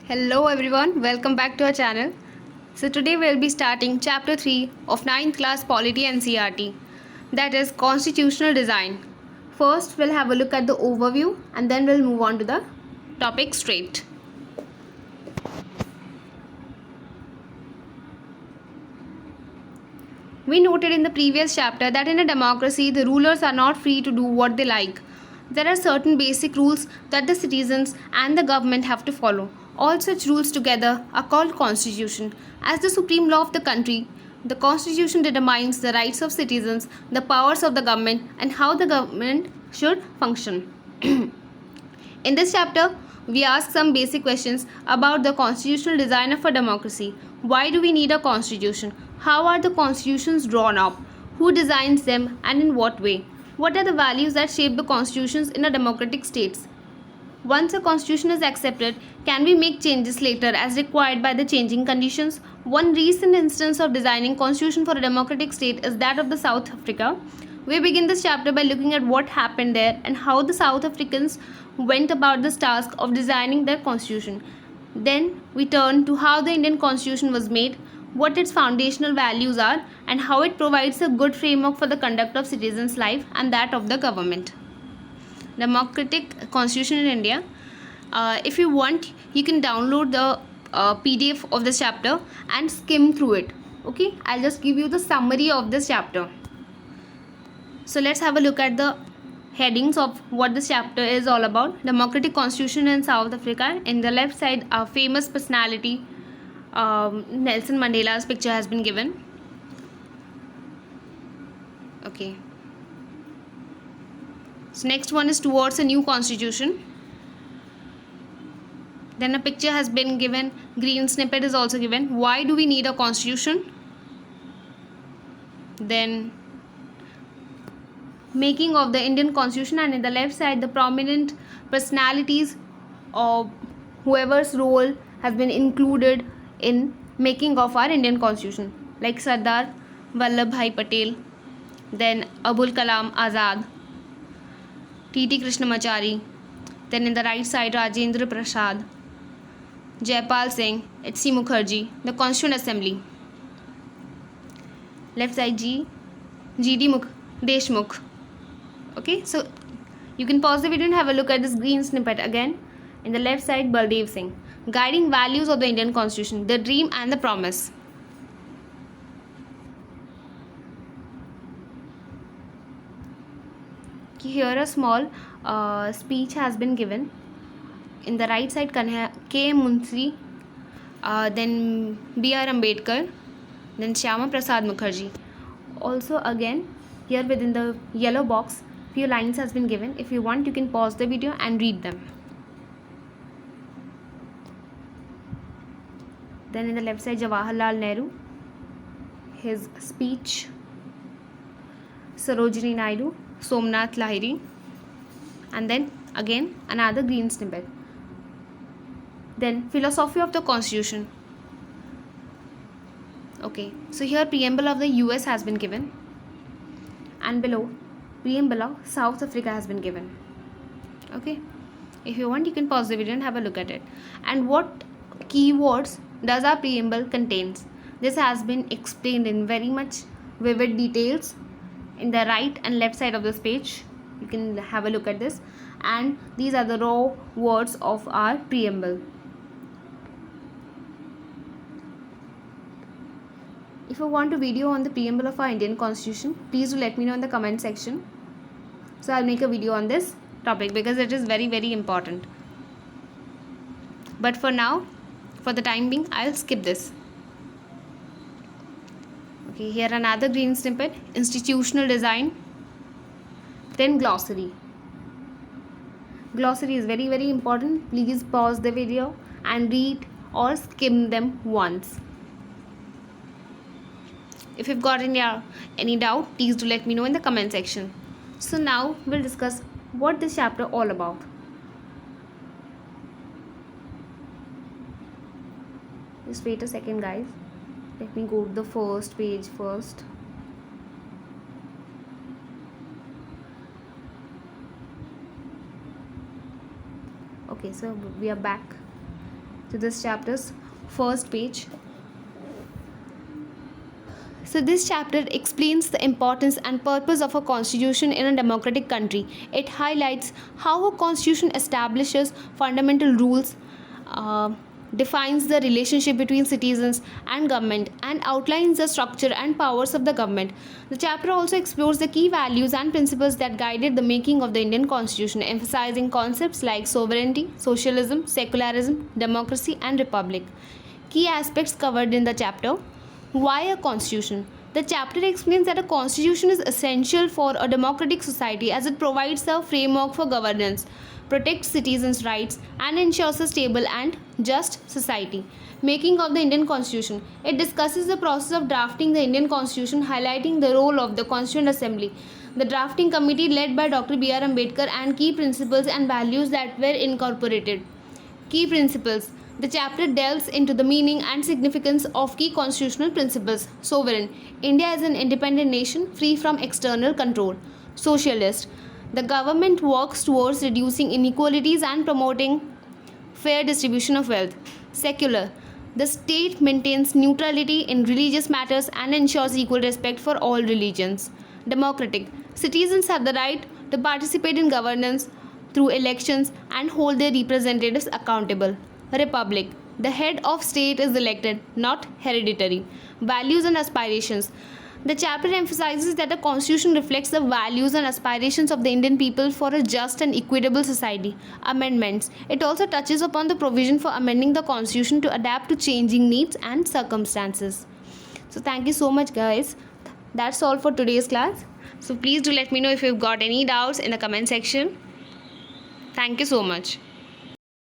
Hello everyone, welcome back to our channel. So today we'll be starting chapter 3 of 9th class polity ncert, that is constitutional design. First we'll have a look at the overview and then we'll move on to the topic straight. We noted in the previous chapter that in a democracy the rulers are not free to do what they like. There are certain basic rules that the citizens and the government have to follow. All such rules together are called constitution. As the supreme law of the country, the constitution determines the rights of citizens, the powers of the government, and how the government should function. In this chapter, we ask some basic questions about the constitutional design of a democracy. Why do we need a constitution? How are the constitutions drawn up? Who designs them and in what way? What are the values that shape the constitutions in a democratic states? Once a constitution is accepted, can we make changes later as required by the changing conditions? One recent instance of designing constitution for a democratic state is that of the South Africa. We begin this chapter by looking at what happened there and how the South Africans went about this task of designing their constitution. Then we turn to how the Indian constitution was made, what its foundational values are, and how it provides a good framework for the conduct of citizens' life and that of the government. Democratic constitution in India. If you want, you can download the PDF of this chapter and skim through it. Okay, I'll just give you the summary of this chapter. So let's have a look at the headings of what this chapter is all about. Democratic constitution in South Africa. In the left side, a famous personality, Nelson Mandela's picture has been given. Okay. So next one is towards a new constitution. Then a picture has been given. Green snippet is also given. Why do we need a constitution? Then making of the Indian constitution, and in the left side the prominent personalities of whoever's role has been included in making of our Indian constitution, like Sardar Vallabhbhai Patel, then Abul Kalam Azad, T.T. Krishnamachari, then in the right side Rajendra Prasad, Jaipal Singh, H.C. Mukherjee, the Constituent Assembly. Left side G.D. Deshmukh. Okay, so you can pause the video and have a look at this green snippet again. In the left side, Baldev Singh. Guiding values of the Indian Constitution, the dream and the promise. Here a small speech has been given. In the right side, K. Munsri, then B.R. Ambedkar, then Shyama Prasad Mukherjee. Also again, here within the yellow box, few lines has been given. If you want, you can pause the video and read them. Then in the left side, Jawaharlal Nehru, his speech, Sarojini Naidu, Somnath Lahiri, and then again another green snippet. Then philosophy of the constitution. Okay, so here preamble of the US has been given, and below preamble of South Africa has been given. Okay, if you want, you can pause the video and have a look at it. And what keywords does our preamble contains? This has been explained in very much vivid details in the right and left side of this page. You can have a look at this, and these are the raw words of our preamble. If you want a video on the preamble of our Indian Constitution, please do let me know in the comment section. So I'll make a video on this topic because it is very, very important. But for now, for the time being, I'll skip this. Okay, here another green snippet, institutional design. Then glossary. Glossary is very, very important. Please pause the video and read or skim them once. If you've got any doubt, please do let me know in the comment section. So now we'll discuss what this chapter all about. Just wait a second, guys. Let me go to the first page first. Okay, so we are back. to this chapter's first page. So this chapter explains the importance and purpose of a constitution in a democratic country. It highlights how a constitution establishes fundamental rules, defines the relationship between citizens and government, and outlines the structure and powers of the government. The chapter also explores the key values and principles that guided the making of the Indian constitution, emphasizing concepts like sovereignty, socialism, secularism, democracy, and republic. Key aspects covered in the chapter. Why a constitution? The chapter explains that a constitution is essential for a democratic society as it provides a framework for governance, protects citizens' rights, and ensures a stable and just society. Making of the Indian Constitution. It discusses the process of drafting the Indian Constitution, highlighting the role of the Constituent Assembly, the drafting committee led by Dr. B.R. Ambedkar, and key principles and values that were incorporated. Key principles. The chapter delves into the meaning and significance of key constitutional principles. Sovereign. India is an independent nation free from external control. Socialist. The government works towards reducing inequalities and promoting fair distribution of wealth. Secular. The state maintains neutrality in religious matters and ensures equal respect for all religions. Democratic. Citizens have the right to participate in governance through elections and hold their representatives accountable. Republic. The head of state is elected, not hereditary. Values and aspirations. The chapter emphasizes that the constitution reflects the values and aspirations of the Indian people for a just and equitable society. Amendments. It also touches upon the provision for amending the constitution to adapt to changing needs and circumstances. So thank you so much, guys. That's all for today's class. So please do let me know if you've got any doubts in the comment section. Thank you so much.